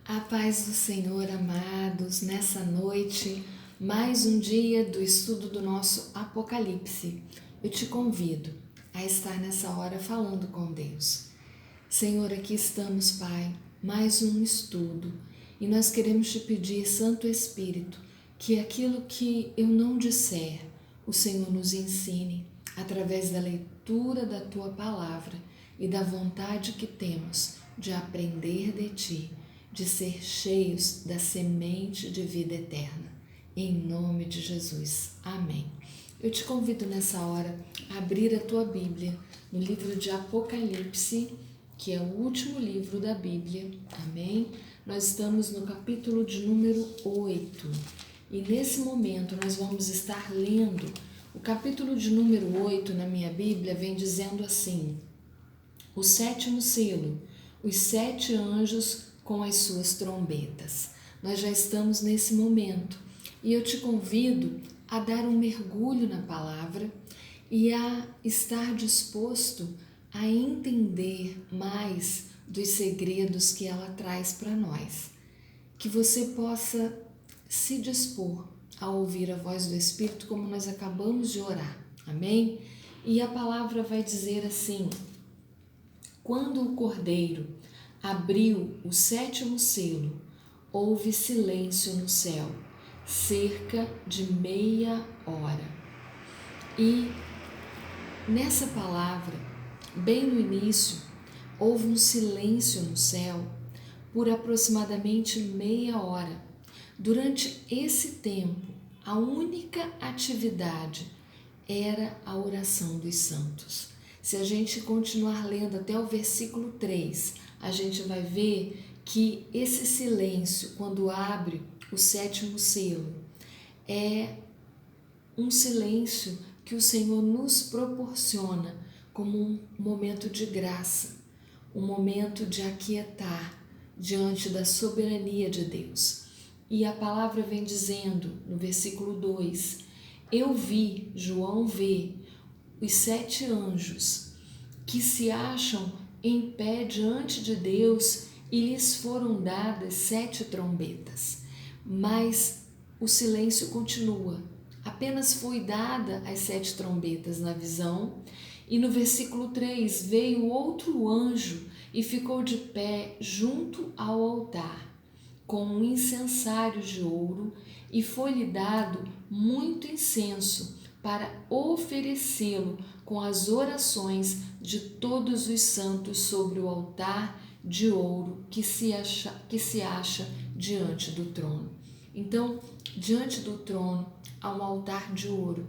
A paz do Senhor, amados, nessa noite, mais um dia do estudo do nosso Apocalipse. Eu te convido a estar nessa hora falando com Deus. Senhor, aqui estamos, Pai, mais um estudo e nós queremos te pedir, Santo Espírito, que aquilo que eu não disser, o Senhor nos ensine através da leitura da Tua Palavra e da vontade que temos de aprender de Ti, de ser cheios da semente de vida eterna. Em nome de Jesus. Amém. Eu te convido nessa hora a abrir a tua Bíblia no livro de Apocalipse, que é o último livro da Bíblia. Amém? Nós estamos no capítulo de número 8. E nesse momento nós vamos estar lendo o capítulo de número 8 na minha Bíblia, vem dizendo assim: o sétimo selo, os 7 anjos com as suas trombetas. Nós já estamos nesse momento e eu te convido a dar um mergulho na palavra e a estar disposto a entender mais dos segredos que ela traz para nós. Que você possa se dispor a ouvir a voz do Espírito como nós acabamos de orar. Amém? E a palavra vai dizer assim: quando o Cordeiro abriu o 7º selo, houve silêncio no céu, cerca de meia hora. E nessa palavra, bem no início, houve um silêncio no céu por aproximadamente meia hora. Durante esse tempo, a única atividade era a oração dos santos. Se a gente continuar lendo até o versículo 3, a gente vai ver que esse silêncio, quando abre o 7º selo, é um silêncio que o Senhor nos proporciona como um momento de graça, um momento de aquietar diante da soberania de Deus. E a palavra vem dizendo no versículo 2: eu vi, João vê, os 7 anjos que se acham em pé diante de Deus e lhes foram dadas 7 trombetas. Mas o silêncio continua. Apenas foi dada as 7 trombetas na visão. E no versículo 3, veio outro anjo e ficou de pé junto ao altar, com um incensário de ouro, e foi-lhe dado muito incenso para oferecê-lo com as orações de todos os santos sobre o altar de ouro que se acha diante do trono. Então, diante do trono há um altar de ouro,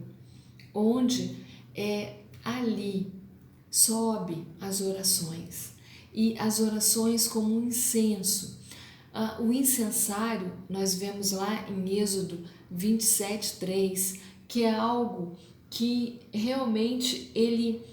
onde ali sobe as orações, e as orações como um incenso. O incensário, nós vemos lá em Êxodo 27:3, que é algo que realmente ele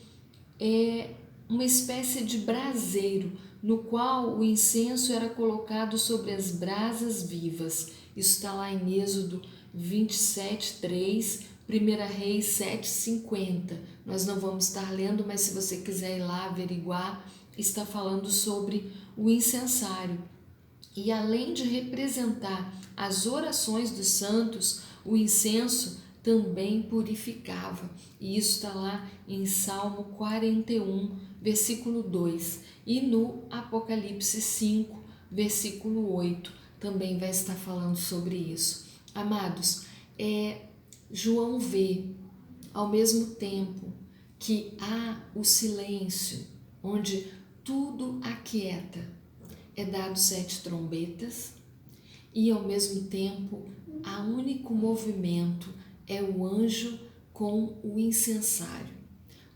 é uma espécie de braseiro, no qual o incenso era colocado sobre as brasas vivas. Isso está lá em Êxodo 27:3, 1 Reis 7:50. Nós não vamos estar lendo, mas se você quiser ir lá averiguar, está falando sobre o incensário. E além de representar as orações dos santos, o incenso também purificava. E isso está lá em Salmo 41, versículo 2. E no Apocalipse 5, versículo 8, também vai estar falando sobre isso. Amados, João vê, ao mesmo tempo que há o silêncio, onde tudo aquieta, é dado 7 trombetas, e ao mesmo tempo o único movimento é o anjo com o incensário,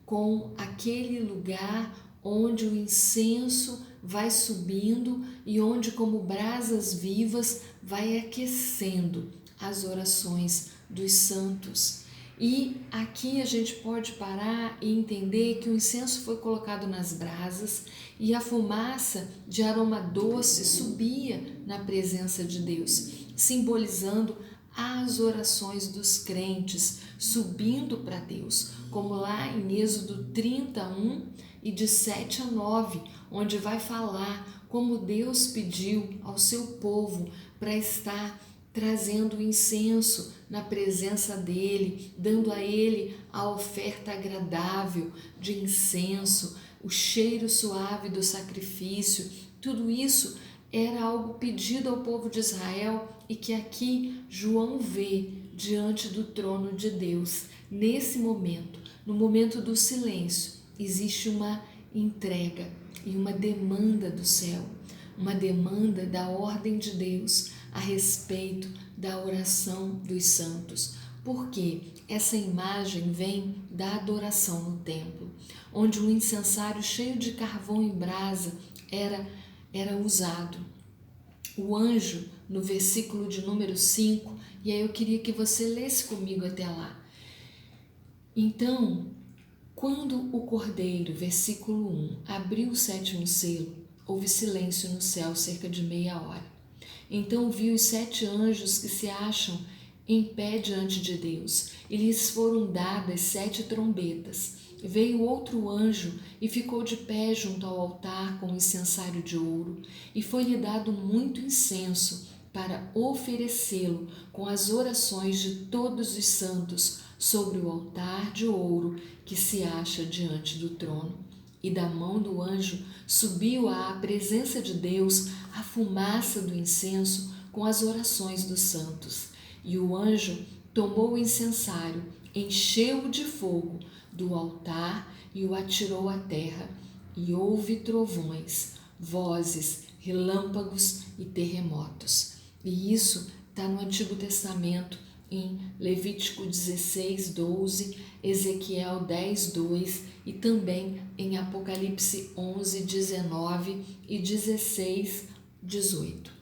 com aquele lugar onde o incenso vai subindo e onde, como brasas vivas, vai aquecendo as orações dos santos. E aqui a gente pode parar e entender que o incenso foi colocado nas brasas e a fumaça de aroma doce subia na presença de Deus, simbolizando as orações dos crentes subindo para Deus, como lá em Êxodo 31 e de 7 a 9, onde vai falar como Deus pediu ao seu povo para estar trazendo incenso na presença dele, dando a ele a oferta agradável de incenso, o cheiro suave do sacrifício. Tudo isso era algo pedido ao povo de Israel e que aqui João vê diante do trono de Deus. Nesse momento, no momento do silêncio, existe uma entrega e uma demanda do céu, uma demanda da ordem de Deus a respeito da oração dos santos. Porque essa imagem vem da adoração no templo, onde um incensário cheio de carvão em brasa era usado. O anjo, no versículo de número 5, e aí eu queria que você lesse comigo até lá. Então, quando o cordeiro, versículo 1, abriu o 7º selo, houve silêncio no céu cerca de meia hora. Então vi os 7 anjos que se acham em pé diante de Deus, e lhes foram dadas 7 trombetas. Veio outro anjo e ficou de pé junto ao altar com o incensário de ouro, e foi-lhe dado muito incenso para oferecê-lo com as orações de todos os santos sobre o altar de ouro que se acha diante do trono. E da mão do anjo subiu à presença de Deus a fumaça do incenso com as orações dos santos. E o anjo tomou o incensário, encheu-o de fogo do altar e o atirou à terra. E houve trovões, vozes, relâmpagos e terremotos. E isso está no Antigo Testamento, em Levítico 16, 12, Ezequiel 10, 2 e também em Apocalipse 11, 19 e 16, 18.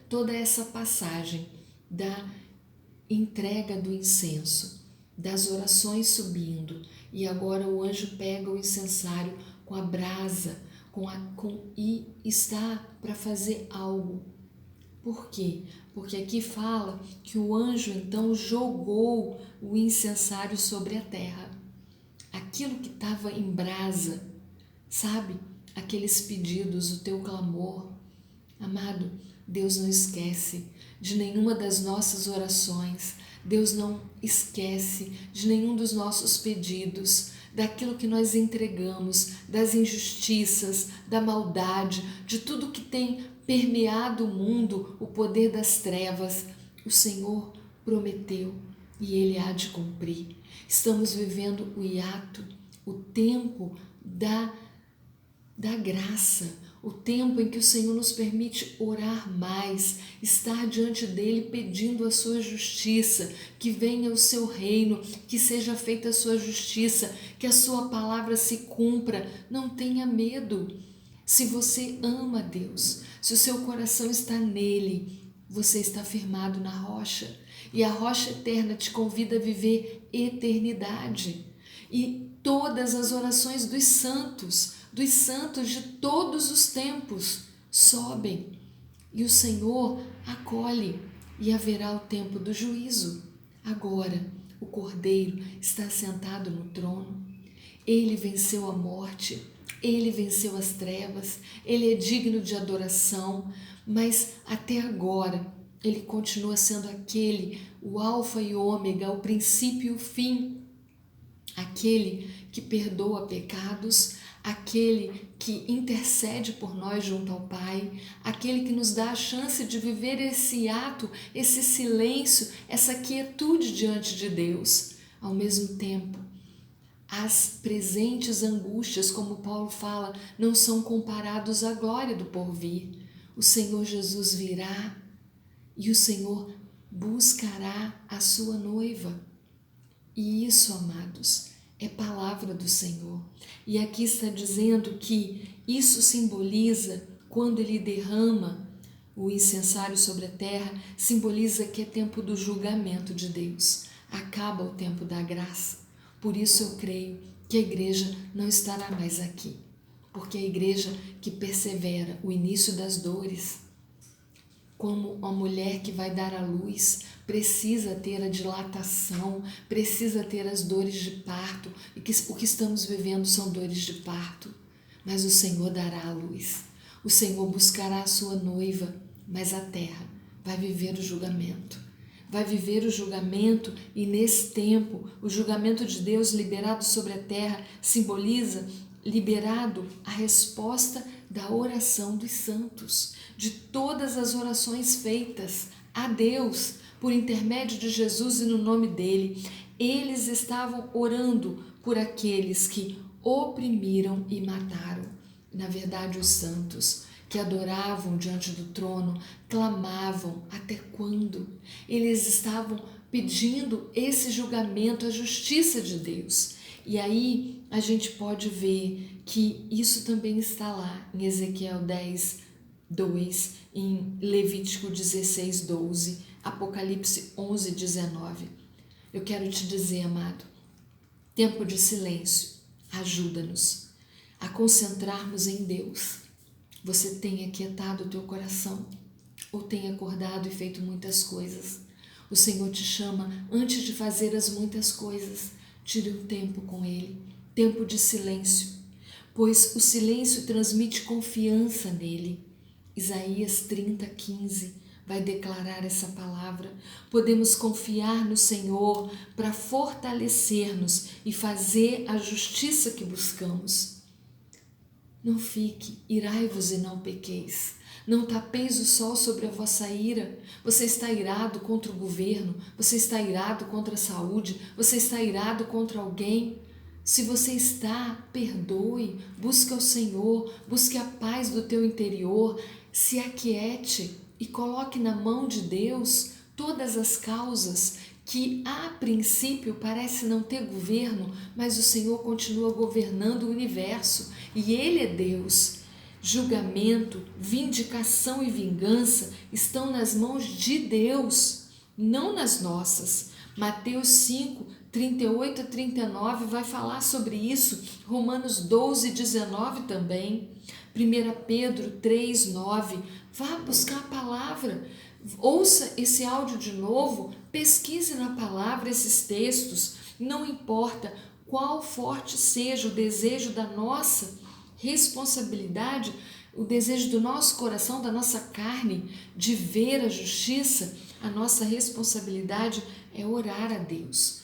Toda essa passagem da entrega do incenso, das orações subindo, e agora o anjo pega o incensário com a brasa e está para fazer algo. Por quê? Porque aqui fala que o anjo então jogou o incensário sobre a terra. Aquilo que estava em brasa, sabe? Aqueles pedidos, o teu clamor. Amado, Deus não esquece de nenhuma das nossas orações. Deus não esquece de nenhum dos nossos pedidos, daquilo que nós entregamos, das injustiças, da maldade, de tudo que tem permeado o mundo, o poder das trevas. O Senhor prometeu e Ele há de cumprir. Estamos vivendo o hiato, o tempo da graça, o tempo em que o Senhor nos permite orar mais, estar diante dEle pedindo a sua justiça, que venha o seu reino, que seja feita a sua justiça, que a sua palavra se cumpra. Não tenha medo. Se você ama Deus, se o seu coração está nele, você está firmado na rocha, e a rocha eterna te convida a viver eternidade. E todas as orações dos santos de todos os tempos sobem, e o Senhor acolhe, e haverá o tempo do juízo. Agora o Cordeiro está sentado no trono, ele venceu a morte, ele venceu as trevas, ele é digno de adoração, mas até agora ele continua sendo aquele, o alfa e o ômega, o princípio e o fim, aquele que perdoa pecados, aquele que intercede por nós junto ao Pai, aquele que nos dá a chance de viver esse ato, esse silêncio, essa quietude diante de Deus. Ao mesmo tempo, as presentes angústias, como Paulo fala, não são comparados à glória do porvir. O Senhor Jesus virá e o Senhor buscará a sua noiva. E isso, amados, é palavra do Senhor. E aqui está dizendo que isso simboliza, quando ele derrama o incensário sobre a terra, simboliza que é tempo do julgamento de Deus. Acaba o tempo da graça. Por isso eu creio que a igreja não estará mais aqui, porque a igreja que persevera o início das dores, como uma mulher que vai dar à luz, precisa ter a dilatação, precisa ter as dores de parto, e que o que estamos vivendo são dores de parto, mas o Senhor dará a luz. O Senhor buscará a sua noiva, mas a terra vai viver o julgamento. Vai viver o julgamento, e nesse tempo, o julgamento de Deus liberado sobre a terra simboliza liberado a resposta da oração dos santos, de todas as orações feitas a Deus por intermédio de Jesus e no nome dele. Eles estavam orando por aqueles que oprimiram e mataram. Na verdade, os santos que adoravam diante do trono clamavam: até quando? Eles estavam pedindo esse julgamento, a justiça de Deus. E aí a gente pode ver que isso também está lá em Ezequiel 10, 2, em Levítico 16, 12, Apocalipse 11, 19. Eu quero te dizer, amado, tempo de silêncio ajuda-nos a concentrarmos em Deus. Você tem aquietado o teu coração ou tem acordado e feito muitas coisas? O Senhor te chama antes de fazer as muitas coisas. Tire um tempo com Ele, tempo de silêncio, pois o silêncio transmite confiança nele. Isaías 30, 15 vai declarar essa palavra. Podemos confiar no Senhor para fortalecer-nos e fazer a justiça que buscamos. Não fique, irai-vos e não pequeis. Não tapeis o sol sobre a vossa ira. Você está irado contra o governo, você está irado contra a saúde, você está irado contra alguém. Se você está, perdoe, busque ao Senhor, busque a paz do teu interior, se aquiete e coloque na mão de Deus todas as causas que a princípio parece não ter governo, mas o Senhor continua governando o universo e Ele é Deus. Julgamento, vindicação e vingança estão nas mãos de Deus, não nas nossas. Mateus 5, 38 a 39 vai falar sobre isso, Romanos 12, 19 também, 1 Pedro 3, 9, vá buscar a palavra. Ouça esse áudio de novo, pesquise na palavra esses textos, não importa qual forte seja o desejo da nossa responsabilidade, o desejo do nosso coração, da nossa carne, de ver a justiça, a nossa responsabilidade é orar a Deus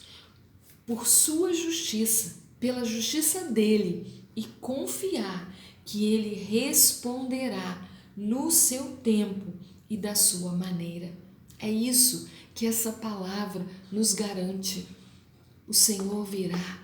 por sua justiça, pela justiça dele e confiar que ele responderá no seu tempo e da sua maneira. É isso que essa palavra nos garante. O Senhor virá.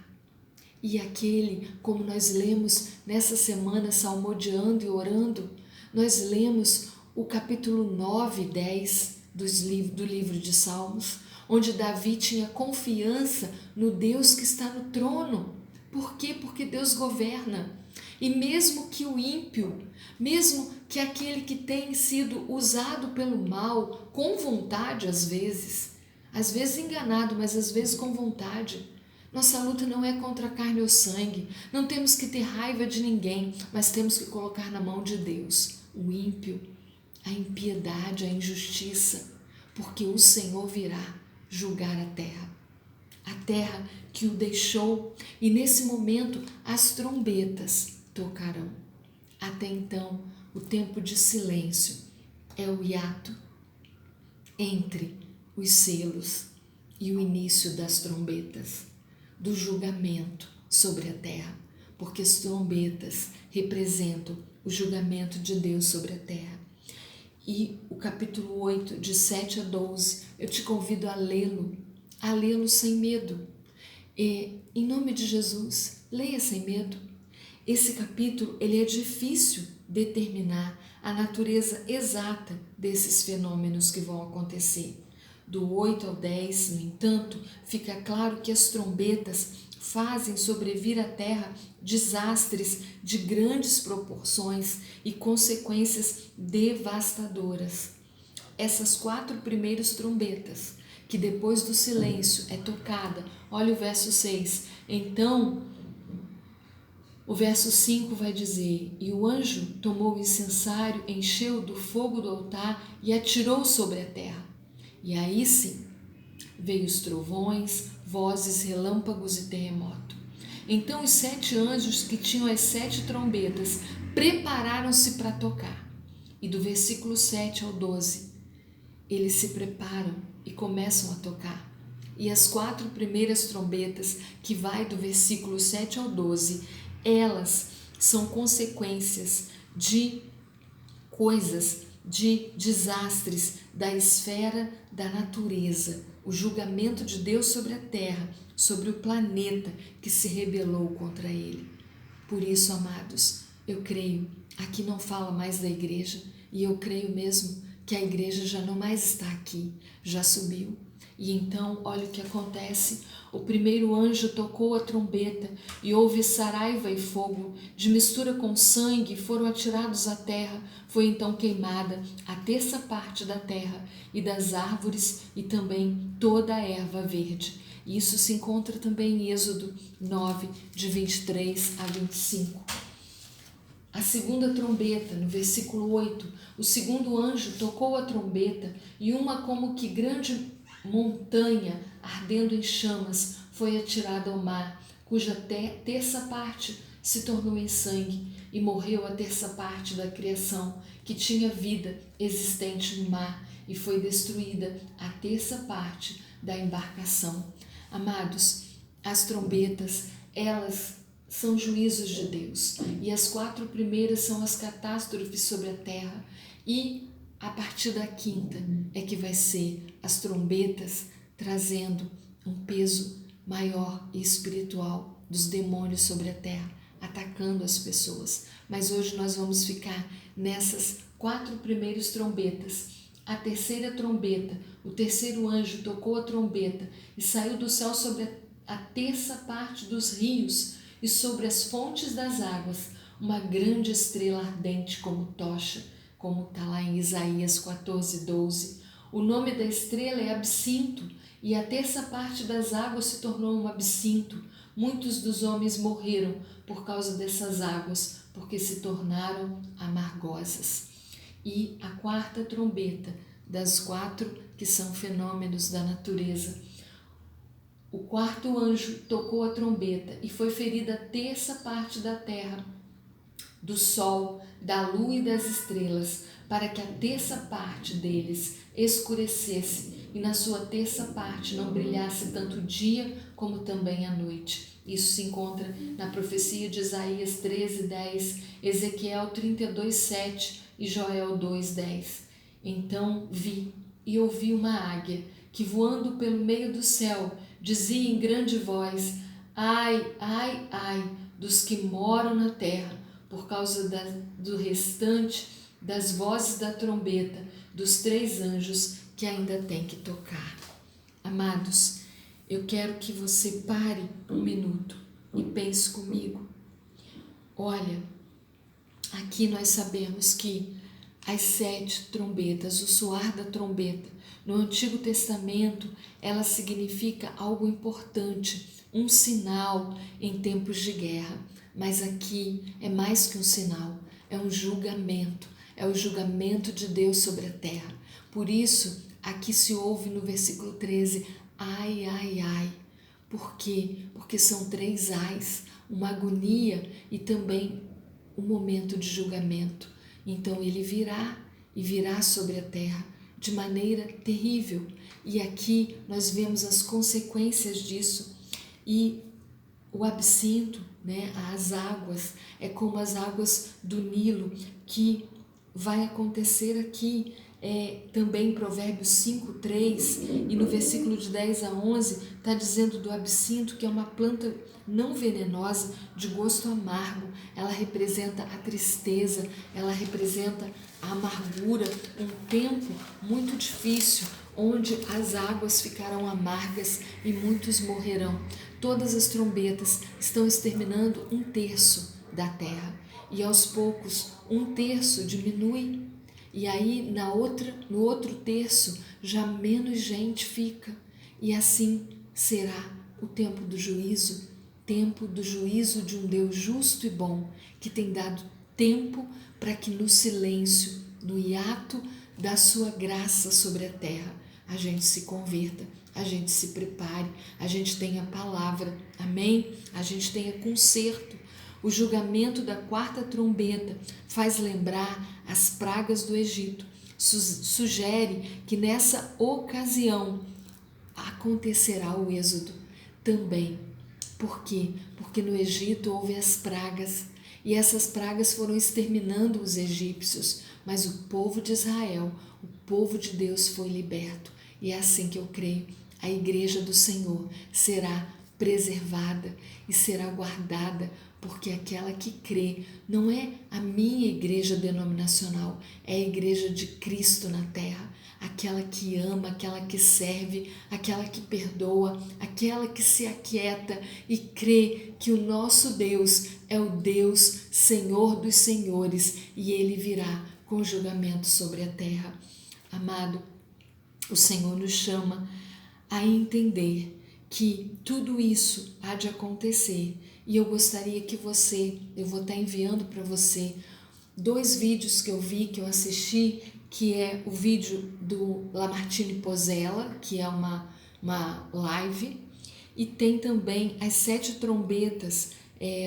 E aquele, como nós lemos nessa semana, salmodiando e orando, nós lemos o capítulo 9 e 10 do livro de Salmos, onde Davi tinha confiança no Deus que está no trono. Por quê? Porque Deus governa. E mesmo que o ímpio, mesmo que aquele que tem sido usado pelo mal, com vontade às vezes enganado, mas às vezes com vontade. Nossa luta não é contra a carne ou sangue, não temos que ter raiva de ninguém, mas temos que colocar na mão de Deus o ímpio, a impiedade, a injustiça, porque o Senhor virá julgar a terra que o deixou, e nesse momento as trombetas tocarão. Até então, o tempo de silêncio é o hiato entre os selos e o início das trombetas, do julgamento sobre a terra, porque as trombetas representam o julgamento de Deus sobre a terra. E o capítulo 8, de 7 a 12, eu te convido a lê-lo sem medo. E, em nome de Jesus, leia sem medo. Esse capítulo, ele é difícil determinar a natureza exata desses fenômenos que vão acontecer. Do 8 ao 10, no entanto, fica claro que as trombetas fazem sobrevir à terra desastres de grandes proporções e consequências devastadoras. Essas 4 primeiras trombetas, que depois do silêncio é tocada, olha o verso 6, então o verso 5 vai dizer: e o anjo tomou o incensário, encheu do fogo do altar e atirou sobre a terra. E aí sim, veio os trovões, vozes, relâmpagos e terremoto. Então os 7 anjos que tinham as 7 trombetas prepararam-se para tocar. E do versículo 7 ao 12, eles se preparam e começam a tocar. E as 4 primeiras trombetas, que vai do versículo 7 ao 12, elas são consequências de coisas, de desastres da esfera da natureza, o julgamento de Deus sobre a terra, sobre o planeta que se rebelou contra ele. Por isso, amados, eu creio, aqui não fala mais da igreja, e eu creio mesmo que a igreja já não mais está aqui, já subiu. E então, olha o que acontece. O primeiro anjo tocou a trombeta e houve saraiva e fogo, de mistura com sangue, foram atirados à terra. Foi então queimada a terça parte da terra e das árvores e também toda a erva verde. Isso se encontra também em Êxodo 9, de 23 a 25. A segunda trombeta, no versículo 8, o segundo anjo tocou a trombeta e uma como que grande montanha ardendo em chamas foi atirada ao mar, cuja terça parte se tornou em sangue, e morreu a terça parte da criação que tinha vida existente no mar, e foi destruída a terça parte da embarcação. Amados, as trombetas, elas são juízos de Deus, e as 4 primeiras são as catástrofes sobre a terra, e a partir da quinta é que vai ser as trombetas trazendo um peso maior e espiritual dos demônios sobre a terra, atacando as pessoas. Mas hoje nós vamos ficar nessas 4 primeiras trombetas. A terceira trombeta, o terceiro anjo tocou a trombeta e saiu do céu sobre a terça parte dos rios e sobre as fontes das águas uma grande estrela ardente como tocha, como está lá em Isaías 14, 12. O nome da estrela é Absinto, e a terça parte das águas se tornou um absinto. Muitos dos homens morreram por causa dessas águas, porque se tornaram amargosas. E a quarta trombeta, das 4 que são fenômenos da natureza. O quarto anjo tocou a trombeta e foi ferida a terça parte da terra, do sol, da lua e das estrelas, para que a terça parte deles escurecesse e na sua terça parte não brilhasse tanto o dia como também a noite. Isso se encontra na profecia de Isaías 13, 10, Ezequiel 32, 7 e Joel 2, 10. Então vi e ouvi uma águia que, voando pelo meio do céu, dizia em grande voz: ai, ai, ai, dos que moram na terra, por causa do restante das vozes da trombeta dos 3 anjos que ainda tem que tocar. Amados, eu quero que você pare um minuto e pense comigo. Olha, aqui nós sabemos que as 7 trombetas, o soar da trombeta, no Antigo Testamento, ela significa algo importante, um sinal em tempos de guerra. Mas aqui é mais que um sinal, é um julgamento, é o julgamento de Deus sobre a terra. Por isso, aqui se ouve no versículo 13, ai, ai, ai. Por quê? Porque são 3 ais, uma agonia e também um momento de julgamento. Então ele virá e virá sobre a terra de maneira terrível. E aqui nós vemos as consequências disso. E o absinto, as águas, é como as águas do Nilo, que vai acontecer aqui também em Provérbios 5, 3, e no versículo de 10 a 11, está dizendo do absinto que é uma planta não venenosa, de gosto amargo. Ela representa a tristeza, ela representa a amargura, um tempo muito difícil, onde as águas ficarão amargas e muitos morrerão. Todas as trombetas estão exterminando 1/3 da terra, e aos poucos 1/3 diminui, e aí no outro terço já menos gente fica, e assim será o tempo do juízo de um Deus justo e bom, que tem dado tempo para que no silêncio, no hiato da sua graça sobre a terra, a gente se converta, a gente se prepare, a gente tenha palavra, amém? A gente tenha conserto, O julgamento da quarta trombeta faz lembrar as pragas do Egito. Sugere que nessa ocasião acontecerá o êxodo também. Por quê? Porque no Egito houve as pragas e essas pragas foram exterminando os egípcios, mas o povo de Israel, o povo de Deus foi liberto. E é assim que eu creio, a igreja do Senhor será preservada e será guardada, porque aquela que crê não é a minha igreja denominacional, é a igreja de Cristo na terra, aquela que ama, aquela que serve, aquela que perdoa, aquela que se aquieta e crê que o nosso Deus é o Deus Senhor dos senhores e Ele virá com julgamento sobre a terra. Amado, o Senhor nos chama a entender que tudo isso há de acontecer e eu gostaria que eu vou estar enviando para você 2 vídeos que eu vi, que eu assisti, que é o vídeo do Lamartine Pozzella, que é uma live, e tem também as 7 trombetas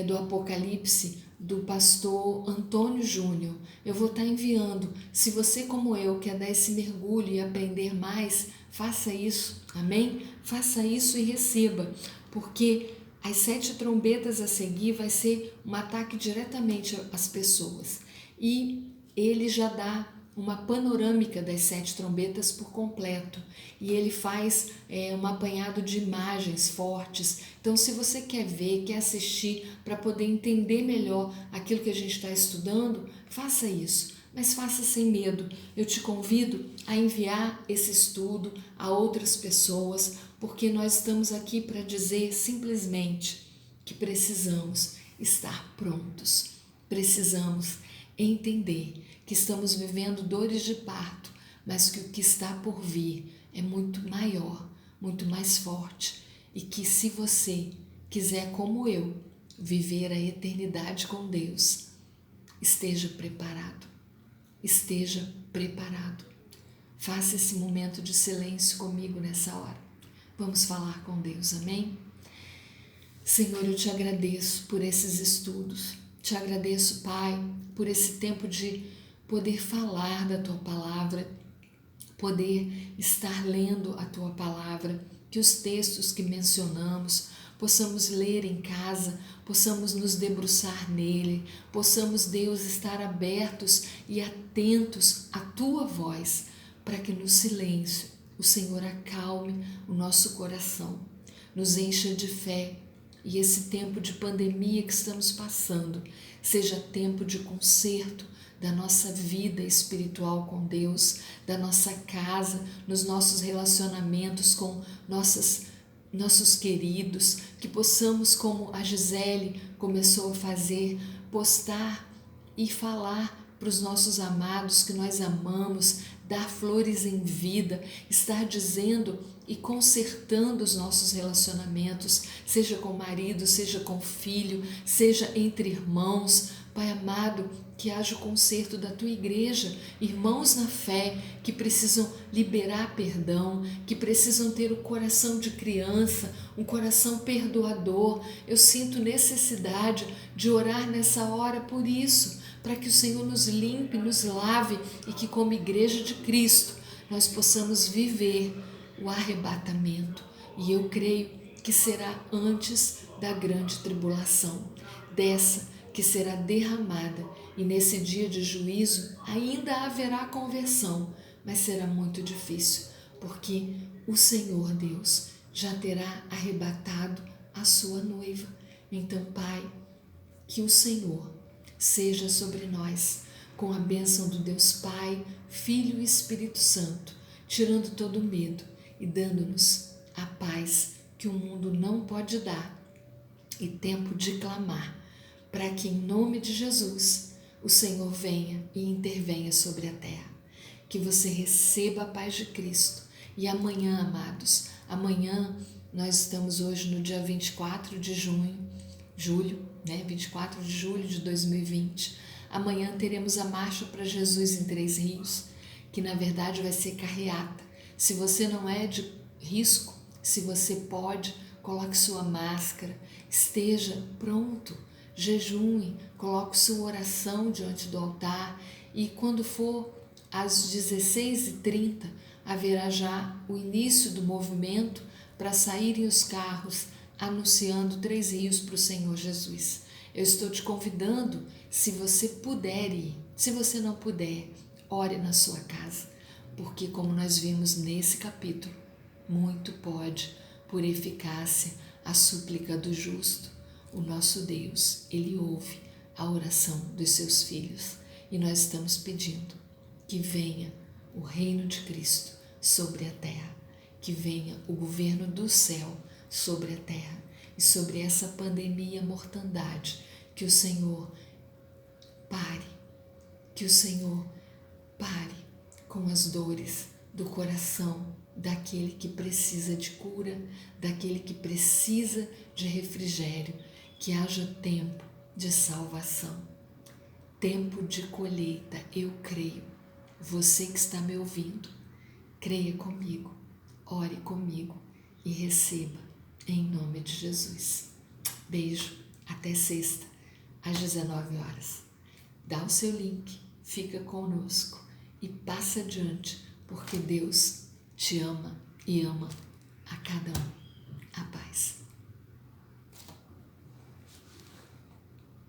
do Apocalipse, do pastor Antônio Júnior. Eu vou estar enviando. Se você, como eu, quer dar esse mergulho e aprender mais, faça isso, amém? Faça isso e receba, porque as 7 trombetas a seguir vai ser um ataque diretamente às pessoas. E ele já dá uma panorâmica das 7 trombetas por completo e ele faz um apanhado de imagens fortes. Então, se você quer ver, quer assistir para poder entender melhor aquilo que a gente está estudando, faça isso, mas faça sem medo. Eu te convido a enviar esse estudo a outras pessoas, porque nós estamos aqui para dizer simplesmente que precisamos estar prontos, precisamos entender que estamos vivendo dores de parto, mas que o que está por vir é muito maior, muito mais forte e que se você quiser, como eu, viver a eternidade com Deus, esteja preparado, esteja preparado. Faça esse momento de silêncio comigo nessa hora. Vamos falar com Deus, amém? Senhor, eu te agradeço por esses estudos. Te agradeço, Pai, por esse tempo de poder falar da Tua Palavra, poder estar lendo a Tua Palavra, que os textos que mencionamos possamos ler em casa, possamos nos debruçar nele, possamos, Deus, estar abertos e atentos à Tua voz, para que no silêncio o Senhor acalme o nosso coração, nos encha de fé e esse tempo de pandemia que estamos passando seja tempo de conserto da nossa vida espiritual com Deus, da nossa casa, nos nossos relacionamentos com nossos queridos, que possamos, como a Gisele começou a fazer, postar e falar para os nossos amados que nós amamos, dar flores em vida, estar dizendo e consertando os nossos relacionamentos, seja com o marido, seja com o filho, seja entre irmãos. Pai amado, que haja o conserto da Tua igreja, irmãos na fé que precisam liberar perdão, que precisam ter o coração de criança, um coração perdoador. Eu sinto necessidade de orar nessa hora por isso, para que o Senhor nos limpe, nos lave e que, como igreja de Cristo, nós possamos viver o arrebatamento. E eu creio que será antes da grande tribulação, dessa que será derramada, e nesse dia de juízo ainda haverá conversão, mas será muito difícil, porque o Senhor Deus já terá arrebatado a sua noiva. Então, Pai, que o Senhor seja sobre nós, com a bênção do Deus Pai, Filho e Espírito Santo, tirando todo o medo e dando-nos a paz que o mundo não pode dar, e tempo de clamar, para que em nome de Jesus o Senhor venha e intervenha sobre a terra. Que você receba a paz de Cristo. E amanhã, amados, amanhã nós estamos hoje no dia 24 de julho, 24 de julho de 2020. Amanhã teremos a Marcha para Jesus em Três Rios, que na verdade vai ser carreata. Se você não é de risco, se você pode, coloque sua máscara, esteja pronto. jejue, coloque sua oração diante do altar e quando for às 16h30 haverá já o início do movimento para saírem os carros anunciando 3 rios para o Senhor Jesus. Eu estou te convidando, se você puder ir, se você não puder, ore na sua casa, porque como nós vimos nesse capítulo, muito pode, por eficácia, a súplica do justo. O nosso Deus, Ele ouve a oração dos seus filhos e nós estamos pedindo que venha o reino de Cristo sobre a terra, que venha o governo do céu sobre a terra e sobre essa pandemia, mortandade, que o Senhor pare, que o Senhor pare com as dores do coração daquele que precisa de cura, daquele que precisa de refrigério, que haja tempo de salvação, tempo de colheita. Eu creio. Você que está me ouvindo, creia comigo, ore comigo e receba em nome de Jesus. Beijo, até sexta, às 19h. Dá o seu link, fica conosco e passa adiante, porque Deus te ama e ama